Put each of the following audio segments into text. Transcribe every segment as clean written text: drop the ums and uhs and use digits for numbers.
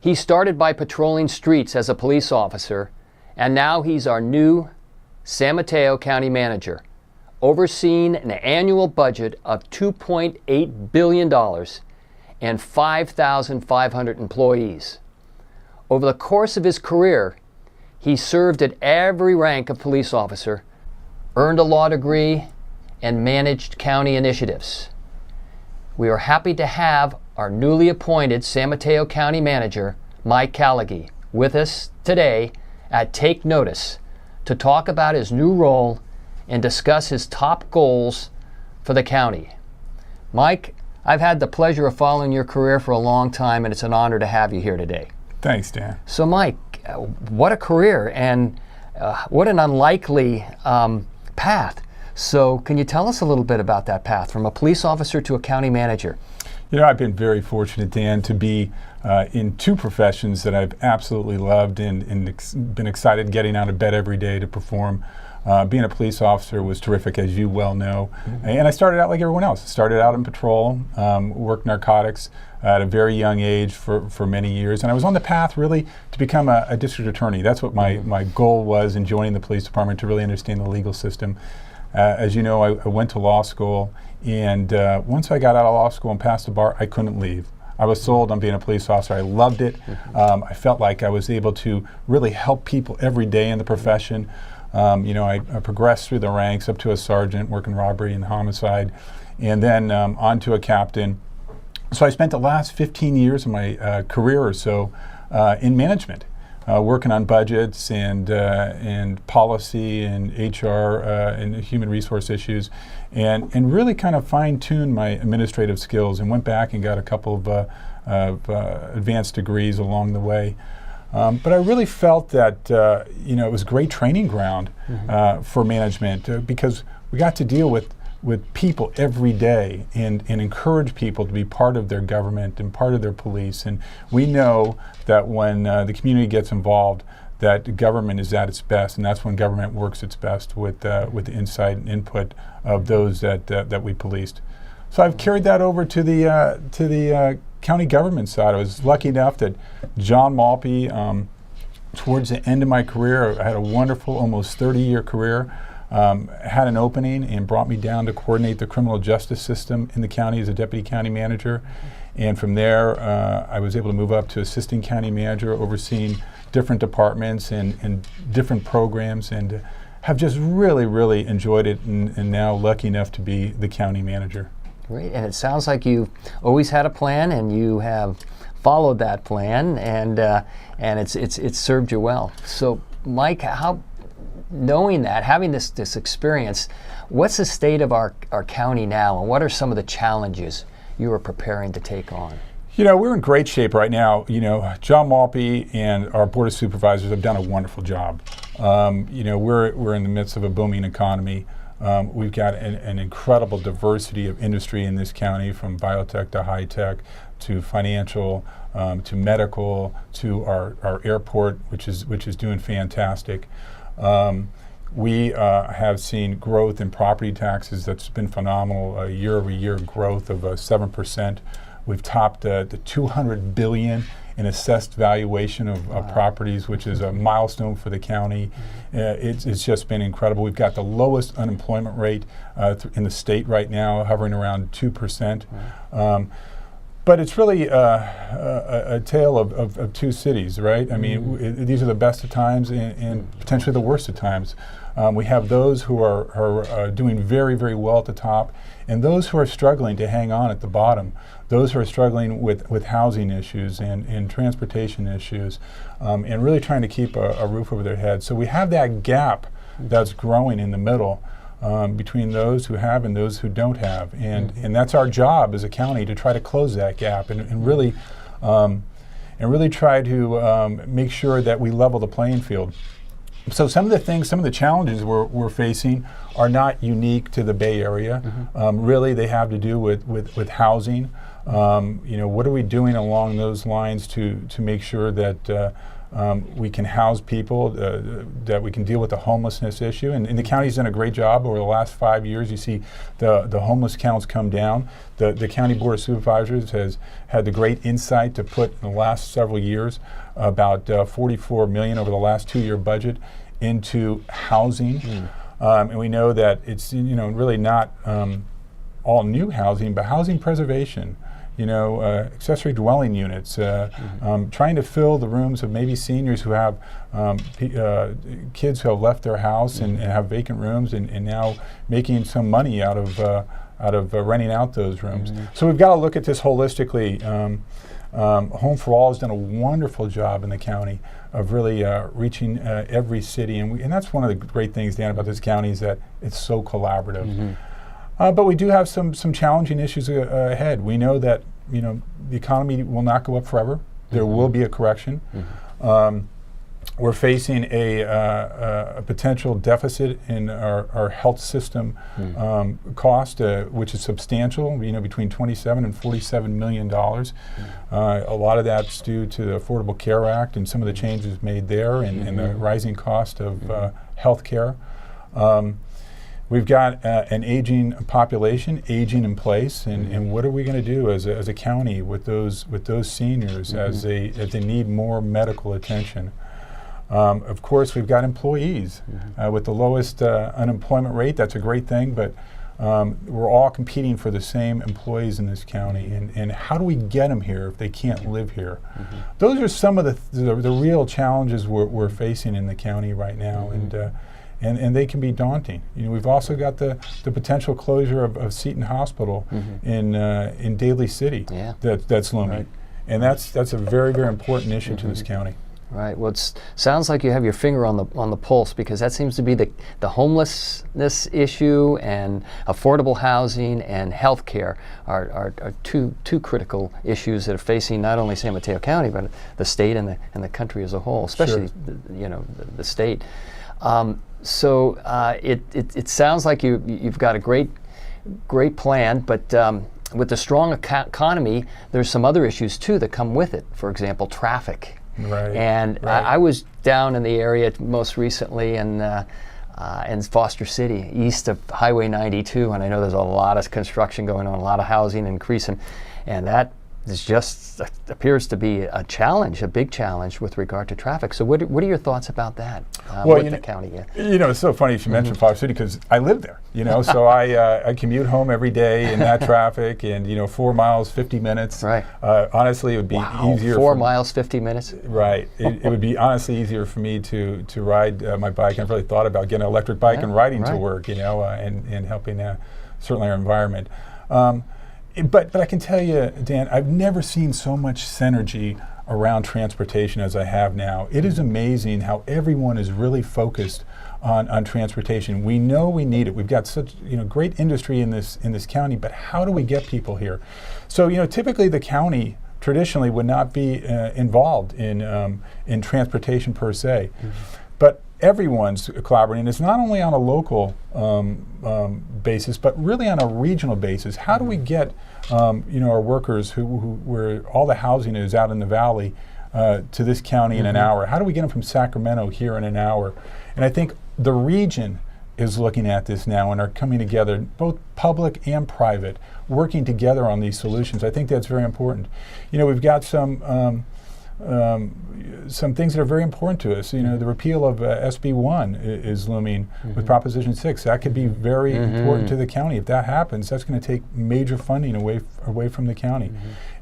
He started by patrolling streets as a police officer, and now he's our new San Mateo County manager, overseeing an annual budget of $2.8 billion and 5,500 employees. Over the course of his career, he served at every rank of police officer, earned a law degree, and managed county initiatives. We are happy to have our newly appointed San Mateo County Manager, Mike Callagy, with us today at Take Notice to talk about his new role and discuss his top goals for the county. Mike, I've had the pleasure of following your career for a long time, and it's an honor to have you here today. Thanks, Dan. So Mike, what a career, and what an unlikely path. So can you tell us a little bit about that path from a police officer to a county manager? You know, I've been very fortunate, Dan, to be in two professions that I've absolutely loved and been excited getting out of bed every day to perform. Being a police officer was terrific, as you well know. Mm-hmm. And I started out like everyone else. I started out in patrol, worked narcotics at a very young age for many years. And I was on the path really to become a district attorney. That's what my goal was in joining the police department, to really understand the legal system. As you know, I went to law school, and once I got out of law school and passed the bar, I couldn't leave. I was sold on being a police officer. I loved it. I felt like I was able to really help people every day in the profession. You know, I progressed through the ranks up to a sergeant, working robbery and homicide, and then on to a captain. So I spent the last 15 years of my career or so in management, working on budgets and policy and HR and human resource issues, and really kind of fine-tuned my administrative skills, and went back and got a couple of advanced degrees along the way. But I really felt that you know, it was a great training ground for management, because we got to deal with people every day and encourage people to be part of their government and part of their police. And we know that when the community gets involved, that government is at its best, and that's when government works its best with the insight and input of those that we policed. So I've carried that over to the county government side. I was lucky enough that John Malpe, towards the end of my career, I had a wonderful, almost 30-year career, had an opening and brought me down to coordinate the criminal justice system in the county as a deputy county manager. And from there, I was able to move up to assistant county manager, overseeing different departments and different programs, and have just really, really enjoyed it, and now lucky enough to be the county manager. Great, and it sounds like you've always had a plan, and you have followed that plan, and it's served you well. So, Mike, knowing that, having this experience, what's the state of our county now, and what are some of the challenges you are preparing to take on? You know, we're in great shape right now. You know, John Malpe and our Board of Supervisors have done a wonderful job. You know, we're in the midst of a booming economy. We've got an incredible diversity of industry in this county, from biotech to high tech to financial to medical to our airport, which is doing fantastic. We have seen growth in property taxes that's been phenomenal, year-over-year growth of 7%. We've topped the $200 billion in assessed valuation of properties, which is a milestone for the county. It's just been incredible. We've got the lowest unemployment rate in the state right now, hovering around 2%. But it's really a tale of two cities, right? I mean, these are the best of times and potentially the worst of times. We have those who are doing very, very well at the top, and those who are struggling to hang on at the bottom. Those who are struggling with housing issues and transportation issues, and really trying to keep a roof over their heads. So we have that gap that's growing in the middle. Between those who have and those who don't have, and that's our job as a county, to try to close that gap and really try to make sure that we level the playing field. So some of the challenges we're facing are not unique to the Bay Area. Really, they have to do with housing. You know, what are we doing along those lines to make sure that we can house people, that we can deal with the homelessness issue. And the county's done a great job over the last 5 years. You see the homeless counts come down. The County Board of Supervisors has had the great insight to put in the last several years about $44 million over the last 2-year budget into housing. And we know that it's really not all new housing, but housing preservation. Accessory dwelling units, trying to fill the rooms of maybe seniors who have kids who have left their house and have vacant rooms, and now making some money out of renting out those rooms. So we've got to look at this holistically. Home for All has done a wonderful job in the county of really reaching every city, and that's one of the great things, Dan, about this county is that it's so collaborative. But we do have some challenging issues ahead. We know that the economy will not go up forever. There will be a correction. We're facing a potential deficit in our health system cost, which is substantial. Between $27 and $47 million. A lot of that's due to the Affordable Care Act and some of the changes made there, and the rising cost of health care. We've got an aging population, aging in place, and what are we going to do as a county with those seniors as they need more medical attention? Of course, we've got employees with the lowest unemployment rate. That's a great thing, but we're all competing for the same employees in this county, and how do we get them here if they can't live here? Those are some of the real challenges we're facing in the county right now, and they can be daunting. We've also got the potential closure of Seton Hospital in Daly City that's looming, right. And that's a very, very important issue to this county. Right. Well, it sounds like you have your finger on the pulse, because that seems to be the homelessness issue, and affordable housing and health care are two critical issues that are facing not only San Mateo County but the state and the country as a whole, especially the state. So it sounds like you've got a great plan, but with the strong economy, there's some other issues too that come with it. For example, traffic. Right. And right. I was down in the area most recently in Foster City, east of Highway 92, and I know there's a lot of construction going on, a lot of housing increasing, and that is just appears to be a challenge, a big challenge with regard to traffic. So what are your thoughts about that with the county? It's so funny you should mention Foster City, because I live there, so I commute home every day in that traffic, and 4 miles, 50 minutes. Right. Honestly, it would be easier. 4 miles, 50 minutes? Right. It would be honestly easier for me to ride my bike. I've really thought about getting an electric bike and riding to work, and helping certainly our environment. But I can tell you, Dan, I've never seen so much synergy around transportation as I have now. It is amazing how everyone is really focused on transportation. We know we need it. We've got such great industry in this county, but how do we get people here? So typically the county traditionally would not be involved in transportation per se, but everyone's collaborating. It's not only on a local basis, but really on a regional basis. How do we get our workers where all the housing is out in the valley to this county in an hour? How do we get them from Sacramento here in an hour? And I think the region is looking at this now and are coming together, both public and private, working together on these solutions. I think that's very important. We've got some things that are very important to us. The repeal of SB 1 is looming with Proposition 6. That could be very important to the county. If that happens, that's going to take major funding away from the county.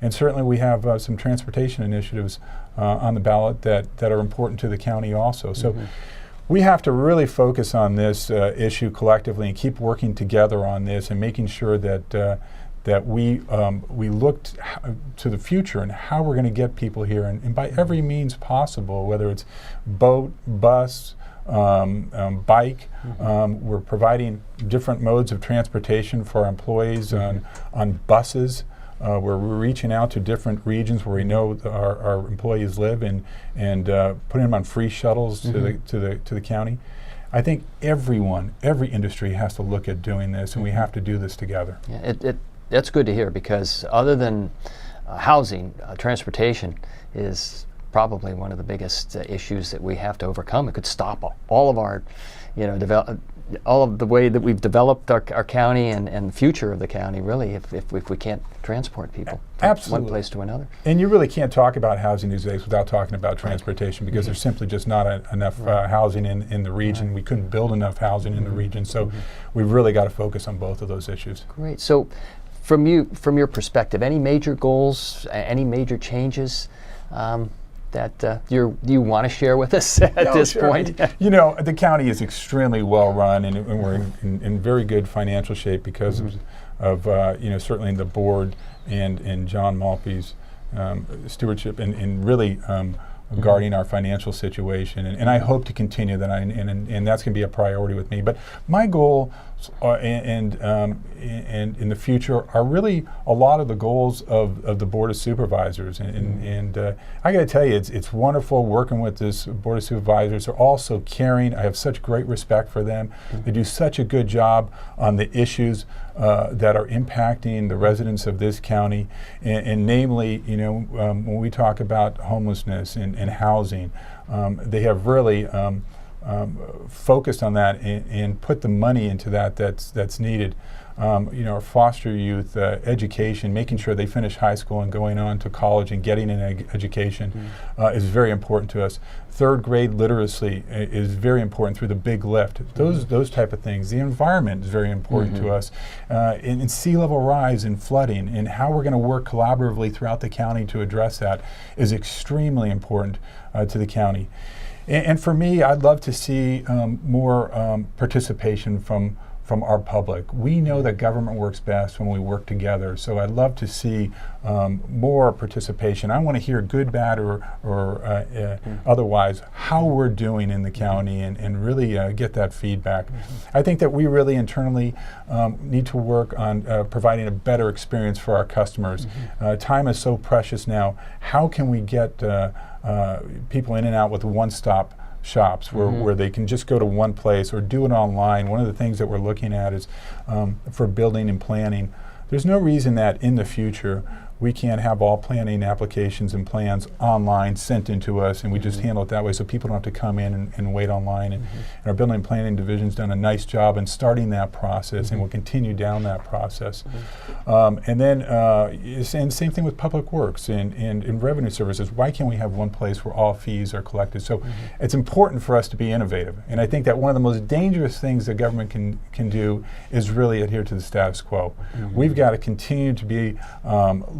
And certainly we have some transportation initiatives on the ballot that are important to the county also. So we have to really focus on this issue collectively and keep working together on this and making sure that we look to the future and how we're going to get people here, and by every means possible, whether it's boat, bus, bike. We're providing different modes of transportation for our employees on buses. We're reaching out to different regions where we know our employees live and putting them on free shuttles to the county. I think every industry has to look at doing this, and we have to do this together. Yeah, that's good to hear, because other than housing, transportation is probably one of the biggest issues that we have to overcome. It could stop all of our, all of the way that we've developed our county and the future of the county, really, if we can't transport people from Absolutely. one place to another. And you really can't talk about housing these days without talking about transportation, because there's simply just not enough housing in the region. We couldn't build enough housing in the region, so we've really got to focus on both of those issues. Great. So from your perspective, any major goals, any major changes that you want to share with us at this point? The county is extremely well run, and we're in very good financial shape because of certainly the board and John Malpe's stewardship and really guarding our financial situation, and I hope to continue that, and that's going to be a priority with me. But my goal and in the future are really a lot of the goals of the Board of Supervisors, and I got to tell you, it's wonderful working with this Board of Supervisors. They're all so caring. I have such great respect for them. They do such a good job on the issues that are impacting the residents of this county, and namely, when we talk about homelessness and housing, they have really focused on that and put the money into that's needed. Our foster youth education, making sure they finish high school and going on to college and getting an education is very important to us. Third grade literacy is very important through the big lift. Those type of things. The environment is very important to us. In sea level rise and flooding, and how we're going to work collaboratively throughout the county to address that is extremely important to the county. And for me, I'd love to see more participation from our public. We know that government works best when we work together, so I'd love to see more participation. I want to hear good, bad, or otherwise how we're doing in the county, and really get that feedback. I think that we really internally need to work on providing a better experience for our customers. Time is so precious now. How can we get people in and out with one-stop shops where they can just go to one place or do it online? One of the things that we're looking at is for building and planning. There's no reason that in the future we can't have all planning applications and plans online sent into us, and we just handle it that way, so people don't have to come in and wait online. And our building and planning division's done a nice job in starting that process, and we'll continue down that process. And then and same thing with public works and revenue services. Why can't we have one place where all fees are collected? So it's important for us to be innovative, and I think that one of the most dangerous things the government can do is really adhere to the status quo. We've got to continue to be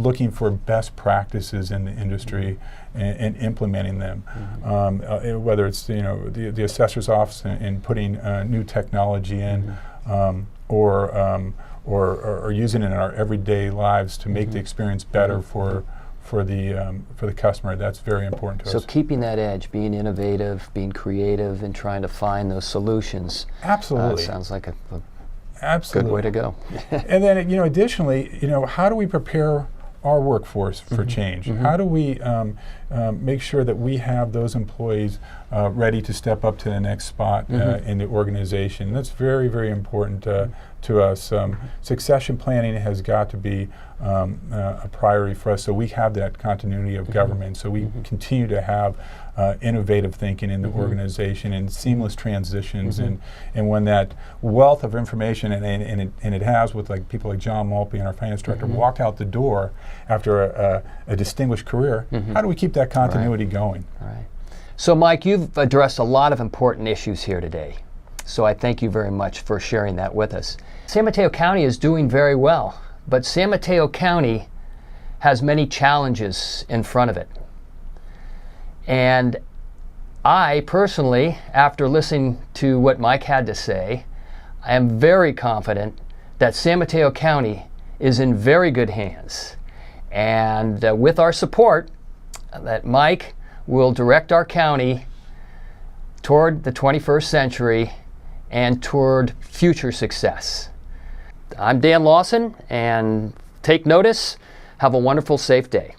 looking for best practices in the industry and implementing them, whether it's the assessor's office and putting new technology in, or using it in our everyday lives to make the experience better for the customer. That's very important to us. So keeping that edge, being innovative, being creative, and trying to find those solutions. Absolutely. Sounds like a Absolutely. good way to go. And then, additionally, how do we prepare our workforce for change? How do we make sure that we have those employees ready to step up to the next spot in the organization? And that's very, very important to us. Succession planning has got to be a priority for us, so we have that continuity of government, so we continue to have innovative thinking in the organization and seamless transitions, and when that wealth of information, and it has with people like John Malpe and our finance director walk out the door after a distinguished career, how do we keep that continuity going? Right. So Mike, you've addressed a lot of important issues here today, so I thank you very much for sharing that with us. San Mateo County is doing very well, but San Mateo County has many challenges in front of it. And I personally, after listening to what Mike had to say, I am very confident that San Mateo County is in very good hands. And with our support, that Mike will direct our county toward the 21st century and toward future success. I'm Dan Lawson, and take notice. Have a wonderful, safe day.